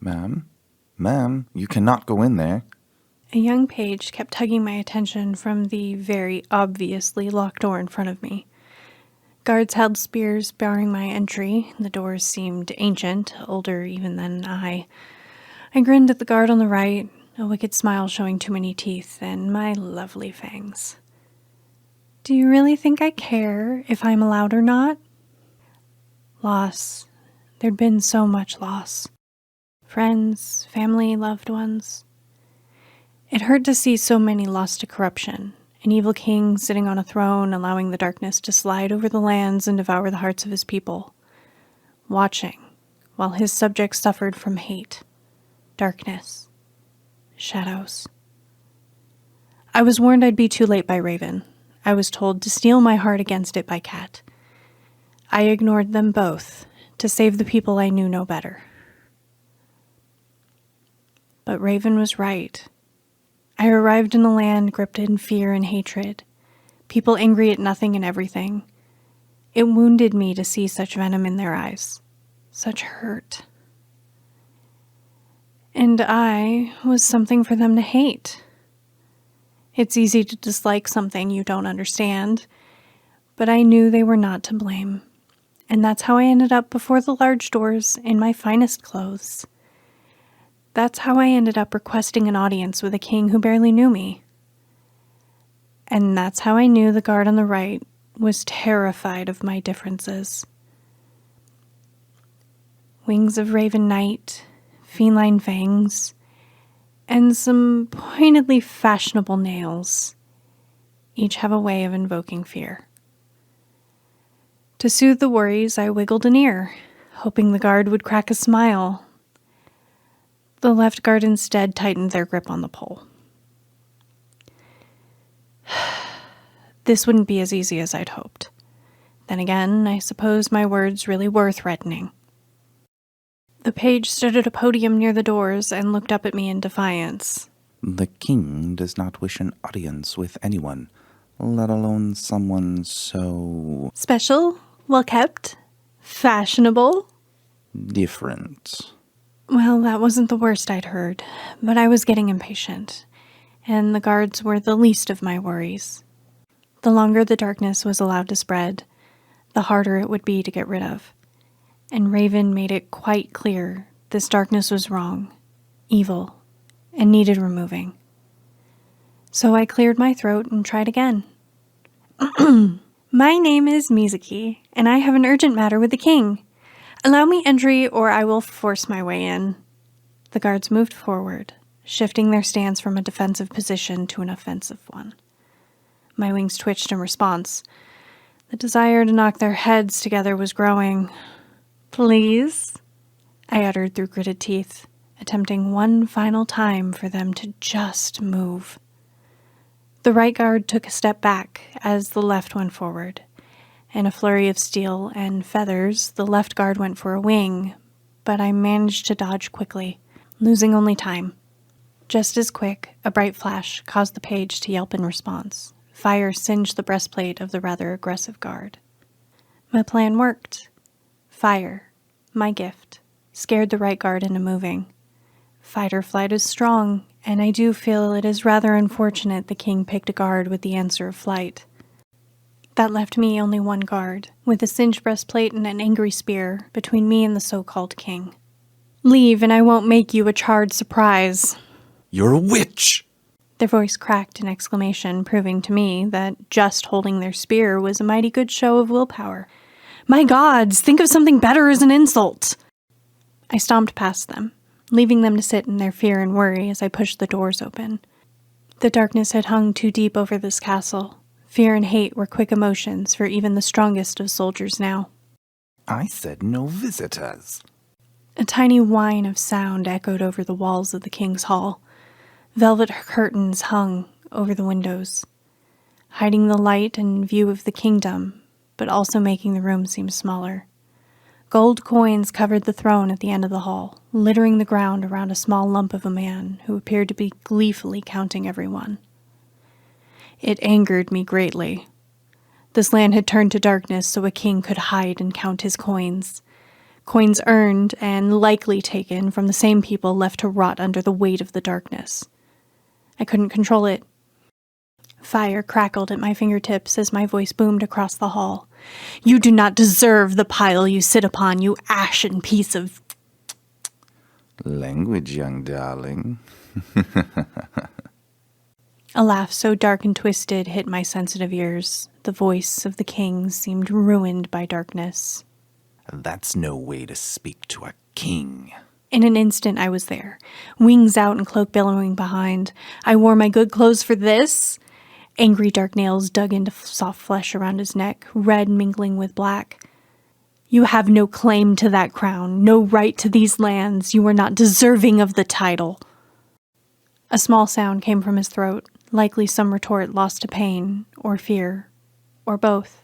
Ma'am? Ma'am, you cannot go in there. A young page kept tugging my attention from the very obviously locked door in front of me. Guards held spears barring my entry. The doors seemed ancient, older even than I. I grinned at the guard on the right, a wicked smile showing too many teeth and my lovely fangs. Do you really think I care if I'm allowed or not? Loss. There'd been so much loss. Friends, family, loved ones. It hurt to see so many lost to corruption. An evil king sitting on a throne, allowing the darkness to slide over the lands and devour the hearts of his people. Watching, while his subjects suffered from hate, darkness, shadows. I was warned I'd be too late by Raven. I was told to steel my heart against it by Cat. I ignored them both to save the people I knew no better. But Raven was right. I arrived in a land gripped in fear and hatred, people angry at nothing and everything. It wounded me to see such venom in their eyes, such hurt. And I was something for them to hate. It's easy to dislike something you don't understand, but I knew they were not to blame. And that's how I ended up before the large doors in my finest clothes. That's how I ended up requesting an audience with a king who barely knew me. And that's how I knew the guard on the right was terrified of my differences. Wings of raven night, feline fangs, and some pointedly fashionable nails each have a way of invoking fear. To soothe the worries, I wiggled an ear, hoping the guard would crack a smile. The left guard instead tightened their grip on the pole. This wouldn't be as easy as I'd hoped. Then again, I suppose my words really were threatening. The page stood at a podium near the doors and looked up at me in defiance. The king does not wish an audience with anyone, let alone someone so... Special, well-kept, fashionable. different. Well, that wasn't the worst I'd heard, but I was getting impatient, and the guards were the least of my worries. The longer the darkness was allowed to spread, the harder it would be to get rid of. And Raven made it quite clear this darkness was wrong, evil, and needed removing. So I cleared my throat and tried again. My name is Mizuki, and I have an urgent matter with the king. Allow me entry, or I will force my way in. The guards moved forward, shifting their stance from a defensive position to an offensive one. My wings twitched in response. The desire to knock their heads together was growing. Please, I uttered through gritted teeth, attempting one final time for them to just move. The right guard took a step back as the left went forward. In a flurry of steel and feathers, the left guard went for a wing, but I managed to dodge quickly, losing only time. Just as quick, a bright flash caused the page to yelp in response. Fire singed the breastplate of the rather aggressive guard. My plan worked. Fire, my gift, scared the right guard into moving. Fight or flight is strong, and I do feel it is rather unfortunate the king picked a guard with the answer of flight. That left me only one guard, with a singed breastplate and an angry spear between me and the so-called king. Leave, and I won't make you a charred surprise. You're a witch! Their voice cracked in exclamation, proving to me that just holding their spear was a mighty good show of willpower. My gods, think of something better as an insult! I stomped past them, leaving them to sit in their fear and worry as I pushed the doors open. The darkness had hung too deep over this castle. Fear and hate were quick emotions for even the strongest of soldiers now. I said no visitors. A tiny whine of sound echoed over the walls of the king's hall. Velvet curtains hung over the windows, hiding the light and view of the kingdom, but also making the room seem smaller. Gold coins covered the throne at the end of the hall, littering the ground around a small lump of a man who appeared to be gleefully counting everyone. It angered me greatly. This land had turned to darkness so a king could hide and count his coins. coins earned and likely taken from the same people left to rot under the weight of the darkness. I couldn't control it. Fire crackled at my fingertips as my voice boomed across the hall. You do not deserve the pile you sit upon, you ashen piece of... Language, young darling. A laugh so dark and twisted hit my sensitive ears. The voice of the king seemed ruined by darkness. That's no way to speak to a king. In an instant, I was there, wings out and cloak billowing behind. I wore my good clothes for this. Angry dark nails dug into soft flesh around his neck, red mingling with black. You have no claim to that crown, no right to these lands. You are not deserving of the title. A small sound came from his throat, likely some retort lost to pain, or fear, or both.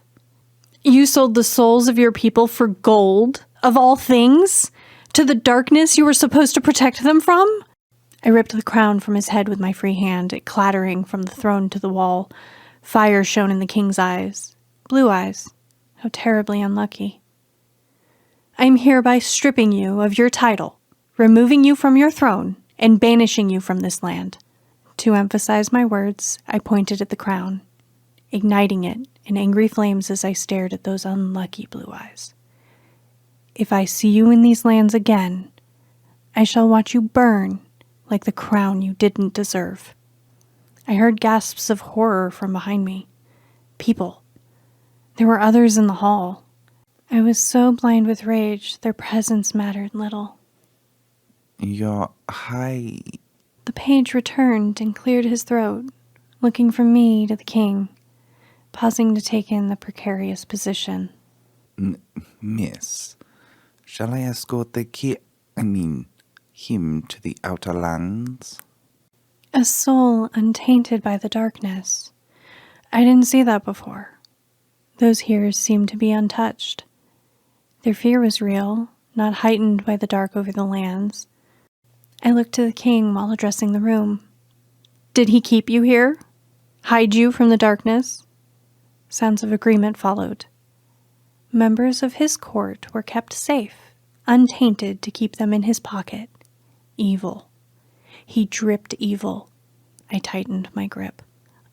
You sold the souls of your people for gold, of all things? To the darkness you were supposed to protect them from? I ripped the crown from his head with my free hand, it clattering from the throne to the wall. Fire shone in the king's eyes. Blue eyes. How terribly unlucky. I am hereby stripping you of your title, removing you from your throne, and banishing you from this land. To emphasize my words, I pointed at the crown, igniting it in angry flames as I stared at those unlucky blue eyes. If I see you in these lands again, I shall watch you burn like the crown you didn't deserve. I heard gasps of horror from behind me. People. There were others in the hall. I was so blind with rage, their presence mattered little. Your high... The page returned and cleared his throat, looking from me to the king, pausing to take in the precarious position. Miss, shall I escort him to the outer lands? A soul untainted by the darkness. I didn't see that before. Those here seemed to be untouched. Their fear was real, not heightened by the dark over the lands. I looked to the king while addressing the room. Did he keep you here? Hide you from the darkness? Sounds of agreement followed. Members of his court were kept safe, untainted to keep them in his pocket. Evil. He dripped evil. I tightened my grip.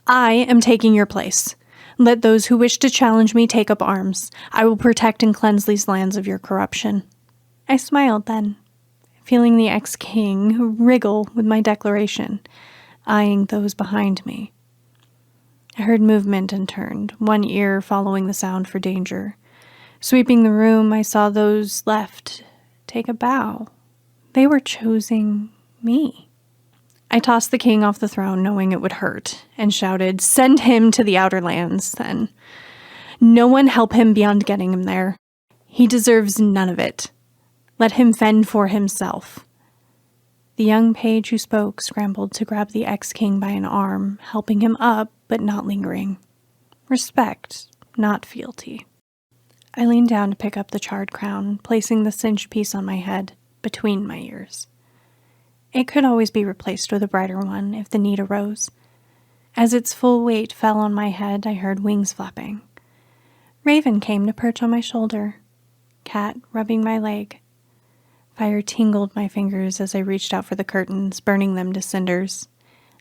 I am taking your place. Let those who wish to challenge me take up arms. I will protect and cleanse these lands of your corruption. I smiled then, feeling the ex-king wriggle with my declaration, eyeing those behind me. I heard movement and turned, one ear following the sound for danger. Sweeping the room, I saw those left take a bow. They were choosing me. I tossed the king off the throne, knowing it would hurt, and shouted, "Send him to the outer lands, then. No one help him beyond getting him there. He deserves none of it. Let him fend for himself." The young page who spoke scrambled to grab the ex-king by an arm, helping him up, but not lingering. Respect, not fealty. I leaned down to pick up the charred crown, placing the singed piece on my head, between my ears. It could always be replaced with a brighter one if the need arose. As its full weight fell on my head, I heard wings flapping. Raven came to perch on my shoulder, cat rubbing my leg. Fire tingled my fingers as I reached out for the curtains, burning them to cinders.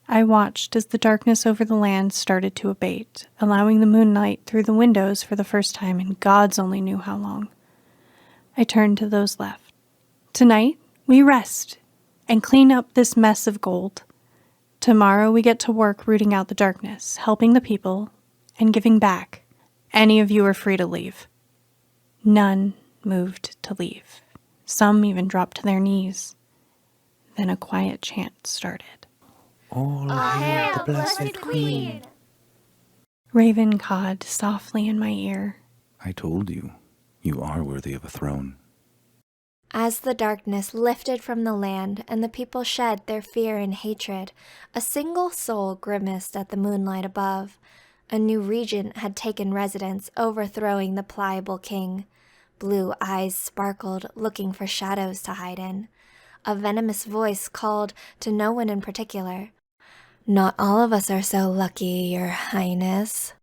I watched as the darkness over the land started to abate, allowing the moonlight through the windows for the first time in God's only knew how long. I turned to those left. Tonight, we rest and clean up this mess of gold. Tomorrow we get to work rooting out the darkness, helping the people, and giving back. Any of you are free to leave. None moved to leave. Some even dropped to their knees. Then a quiet chant started. All hail the blessed queen. Raven cawed softly in my ear. I told you, you are worthy of a throne. As the darkness lifted from the land and the people shed their fear and hatred, a single soul grimaced at the moonlight above. A new regent had taken residence, overthrowing the pliable king. Blue eyes sparkled, looking for shadows to hide in. A venomous voice called to no one in particular. "Not all of us are so lucky, your highness."